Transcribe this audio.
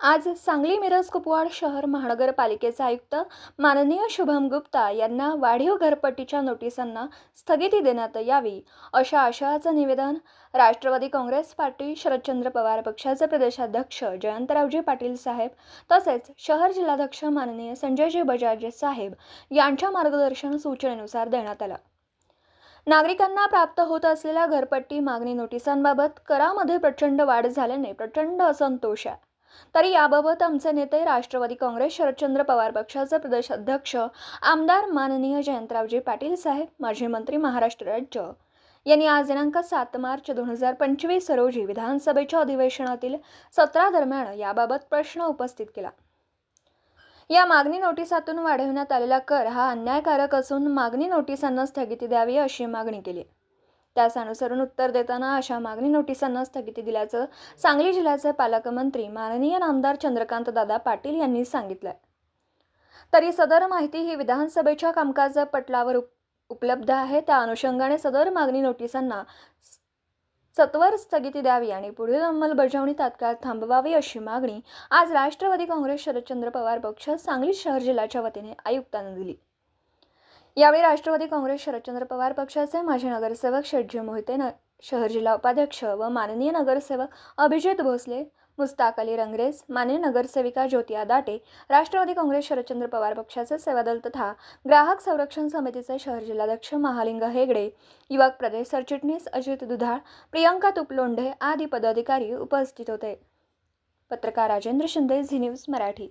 आज सांगली मिरज कुपवाड शहर महानगरपालिकेचे आयुक्त माननीय शुभम गुप्ता यांना वाढीव घरपट्टीच्या नोटिसांना स्थगिती देण्यात यावी अशा आशयाचं निवेदन राष्ट्रवादी काँग्रेस पार्टी शरदचंद्र पवार पक्षाचे प्रदेशाध्यक्ष जयंतरावजी पाटील साहेब तसेच शहर जिल्हाध्यक्ष माननीय संजयजी बजाज साहेब यांच्या मार्गदर्शन सूचनेनुसार देण्यात आलं। नागरिकांना प्राप्त होत असलेल्या घरपट्टी मागणी नोटिसांबाबत करामध्ये प्रचंड वाढ झाल्याने प्रचंड असंतोष आहे। तरी याबाबत आमचे नेते राष्ट्रवादी काँग्रेस शरदचंद्र पवार पक्षाचे प्रदेश अध्यक्ष आमदार माननीय जयंतरावजी पाटील साहेब माजी मंत्री महाराष्ट्र राज्य यांनी आज दिनांक 7 मार्च 2025 रोजी विधानसभेच्या अधिवेशनातील सत्रादरम्यान याबाबत प्रश्न उपस्थित केला। या मागणी नोटिसातून वाढवण्यात आलेला कर हा अन्यायकारक असून मागणी नोटिसांना स्थगिती द्यावी अशी मागणी केली। त्यास अनुसरून उत्तर देताना अशा मागणी नोटिसांना स्थगिती दिल्याचं सांगली जिल्ह्याचे पालकमंत्री माननीय आमदार चंद्रकांत दादा पाटील यांनी सांगितलं। तरी सदर माहिती ही विधानसभेच्या कामकाज पटलावर उपलब्ध आहे। त्या अनुषंगाने सदर मागणी नोटिसांना सत्वर स्थगिती द्यावी आणि पुढील अंमलबजावणी तात्काळ थांबवावी अशी मागणी आज राष्ट्रवादी काँग्रेस शरदचंद्र पवार पक्ष सांगली शहर जिल्ह्याच्या वतीने आयुक्तांना दिली। यावेळी राष्ट्रवादी काँग्रेस शरदचंद्र पवार पक्षाचे माजी नगरसेवक शेटजी मोहिते शहर जिल्हा उपाध्यक्ष व माननीय नगरसेवक अभिजित भोसले, मुस्ताक अली रंगरेज, माननीय नगरसेविका ज्योती आदाटे, राष्ट्रवादी काँग्रेस शरदचंद्र पवार पक्षाचे सेवादल तथा ग्राहक संरक्षण समितीचे शहर जिल्हाध्यक्ष महालिंग हेगडे, युवक प्रदेश सरचिटणीस अजित दुधाळ, प्रियंका तुपलोंढे आदी पदाधिकारी उपस्थित होते। पत्रकार राजेंद्र शिंदे, झी न्यूज मराठी।